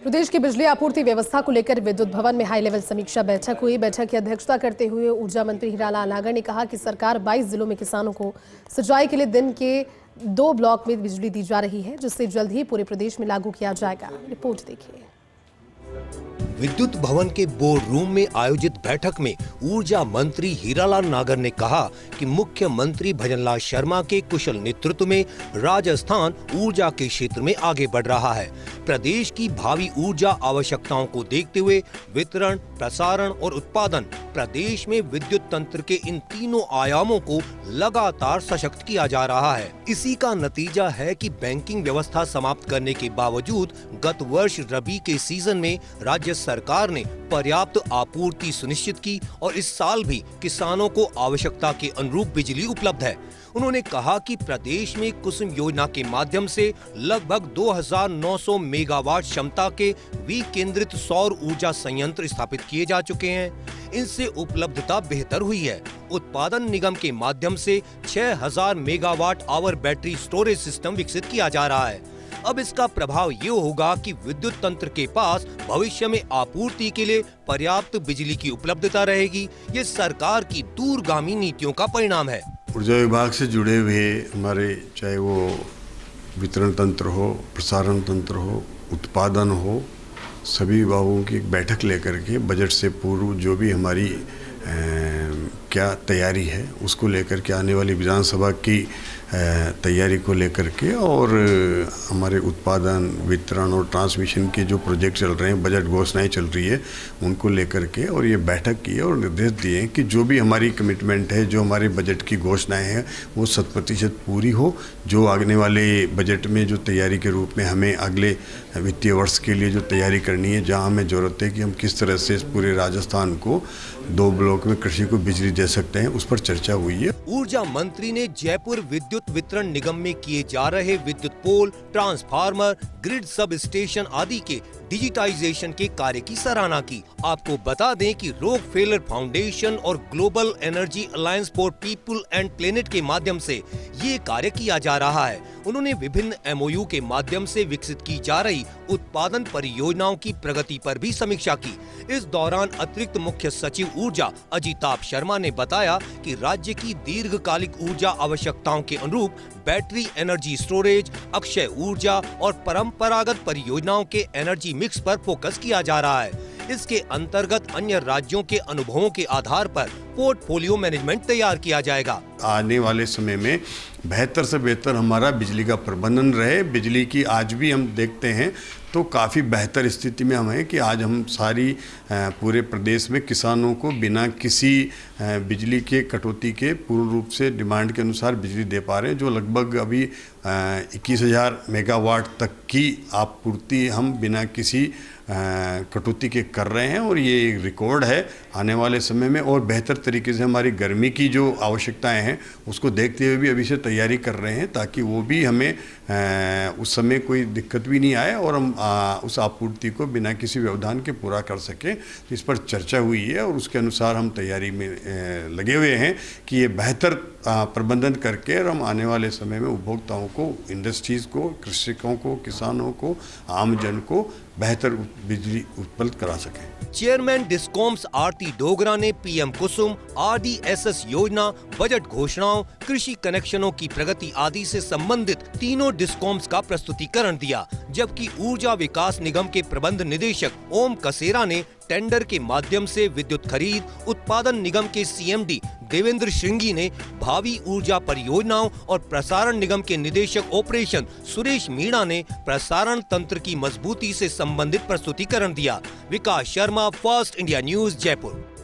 प्रदेश की बिजली आपूर्ति व्यवस्था को लेकर विद्युत भवन में हाई लेवल समीक्षा बैठक हुई। बैठक की अध्यक्षता करते हुए ऊर्जा मंत्री हीरालाल नागर ने कहा कि सरकार 22 जिलों में किसानों को सिंचाई के लिए दिन के 2 ब्लॉक में बिजली दी जा रही है, जिससे जल्द ही पूरे प्रदेश में लागू किया जाएगा। रिपोर्ट देखिए। विद्युत भवन के बोर्ड रूम में आयोजित बैठक में ऊर्जा मंत्री हीरालाल नागर ने कहा कि मुख्यमंत्री भजनलाल शर्मा के कुशल नेतृत्व में राजस्थान ऊर्जा के क्षेत्र में आगे बढ़ रहा है। प्रदेश की भावी ऊर्जा आवश्यकताओं को देखते हुए वितरण, प्रसारण और उत्पादन प्रदेश में विद्युत तंत्र के इन तीनों आयामों को लगातार सशक्त किया जा रहा है। इसी का नतीजा है कि बैंकिंग व्यवस्था समाप्त करने के बावजूद गत वर्ष रबी के सीजन में राज्य सरकार ने पर्याप्त आपूर्ति सुनिश्चित की और इस साल भी किसानों को आवश्यकता के अनुरूप बिजली उपलब्ध है। उन्होंने कहा कि प्रदेश में कुसुम योजना के माध्यम से लगभग 2900 मेगावाट क्षमता के विकेंद्रित सौर ऊर्जा संयंत्र स्थापित किए जा चुके हैं। इनसे उपलब्धता बेहतर हुई है। उत्पादन निगम के माध्यम से 6000 megawatt our battery storage system विकसित किया जा रहा है। अब इसका प्रभाव ये होगा कि विद्युत तंत्र के पास भविष्य में आपूर्ति के लिए पर्याप्त बिजली की उपलब्धता रहेगी। ये सरकार की दूरगामी नीतियों का परिणाम है। ऊर्जा विभाग से जुड़े हुए हमारे, चाहे वो वितरण तंत्र हो, प्रसारण तंत्र हो, उत्पादन हो, सभी विभागों की एक बैठक लेकर के बजट से पूर्व जो भी हमारी क्या तैयारी है उसको लेकर के, आने वाली विधानसभा की तैयारी को लेकर के और हमारे उत्पादन, वितरण और ट्रांसमिशन के जो प्रोजेक्ट चल रहे हैं, बजट घोषणाएं चल रही है, उनको लेकर के और ये बैठक की है और निर्देश दिए हैं कि जो भी हमारी कमिटमेंट है, जो हमारे बजट की घोषणाएं हैं, वो 100% पूरी हो। जो आने वाले बजट में जो तैयारी के रूप में हमें अगले वित्तीय वर्ष के लिए जो तैयारी करनी है, जहाँ हमें ज़रूरत है कि हम किस तरह से पूरे राजस्थान को 2 ब्लॉक में कृषि को बिजली दे सकते हैं, उस पर चर्चा हुई है। ऊर्जा मंत्री ने जयपुर विद्युत वितरण निगम में किए जा रहे विद्युत पोल, ट्रांसफार्मर, ग्रिड सब स्टेशन आदि के डिजिटाइजेशन के कार्य की सराहना की। आपको बता दें कि रॉकफेलर फाउंडेशन और global energy alliance for people and planet के माध्यम से ये कार्य किया जा रहा है। उन्होंने विभिन्न MOU के माध्यम से विकसित की जा रही उत्पादन परियोजनाओं की प्रगति पर भी समीक्षा की। इस दौरान अतिरिक्त मुख्य सचिव ऊर्जा अजिताभ शर्मा ने बताया कि राज्य की दीर्घकालिक ऊर्जा आवश्यकताओं के अनुरूप बैटरी एनर्जी स्टोरेज, अक्षय ऊर्जा और परंपरागत परियोजनाओं के एनर्जी मिक्स पर फोकस किया जा रहा है। इसके अंतर्गत अन्य राज्यों के अनुभवों के आधार पर पोर्टफोलियो मैनेजमेंट तैयार किया जाएगा। आने वाले समय में बेहतर से बेहतर हमारा बिजली का प्रबंधन रहे। बिजली की आज भी हम देखते हैं तो काफ़ी बेहतर स्थिति में हम हैं कि आज हम सारी पूरे प्रदेश में किसानों को बिना किसी बिजली के कटौती के पूर्ण रूप से डिमांड के अनुसार बिजली दे पा रहे हैं, जो लगभग अभी 21,000 मेगावाट तक की आपूर्ति हम बिना किसी कटौती के कर रहे हैं और ये एक रिकॉर्ड है आने वाले समय में। और बेहतर तरीके से हमारी गर्मी की जो आवश्यकताएं हैं उसको देखते हुए भी अभी से तैयारी कर रहे हैं, ताकि वो भी हमें उस समय कोई दिक्कत भी नहीं आए और हम उस आपूर्ति को बिना किसी व्यवधान के पूरा कर सकें। तो इस पर चर्चा हुई है और उसके अनुसार हम तैयारी में लगे हुए हैं कि ये बेहतर प्रबंधन करके हम आने वाले समय में उपभोक्ताओं को, इंडस्ट्रीज़ को, कृषकों को, किसानों को, आम जन को बेहतर बिजली उपलब्ध करा सकें। चेयरमैन डिस्कॉम्स आरती डोगरा ने PM कुसुम, RDSS योजना, बजट घोषणाओं, कृषि कनेक्शनों की प्रगति आदि से संबंधित तीनों डिस्कॉम्स का प्रस्तुतिकरण दिया, जबकि ऊर्जा विकास निगम के प्रबंध निदेशक ओम कसेरा ने टेंडर के माध्यम से विद्युत खरीद, उत्पादन निगम के CMD देवेंद्र श्रृंगी ने भावी ऊर्जा परियोजनाओं और प्रसारण निगम के निदेशक ऑपरेशन सुरेश मीणा ने प्रसारण तंत्र की मजबूती से संबंधित प्रस्तुतिकरण दिया। Vikas Sharma, first India news, Jaipur.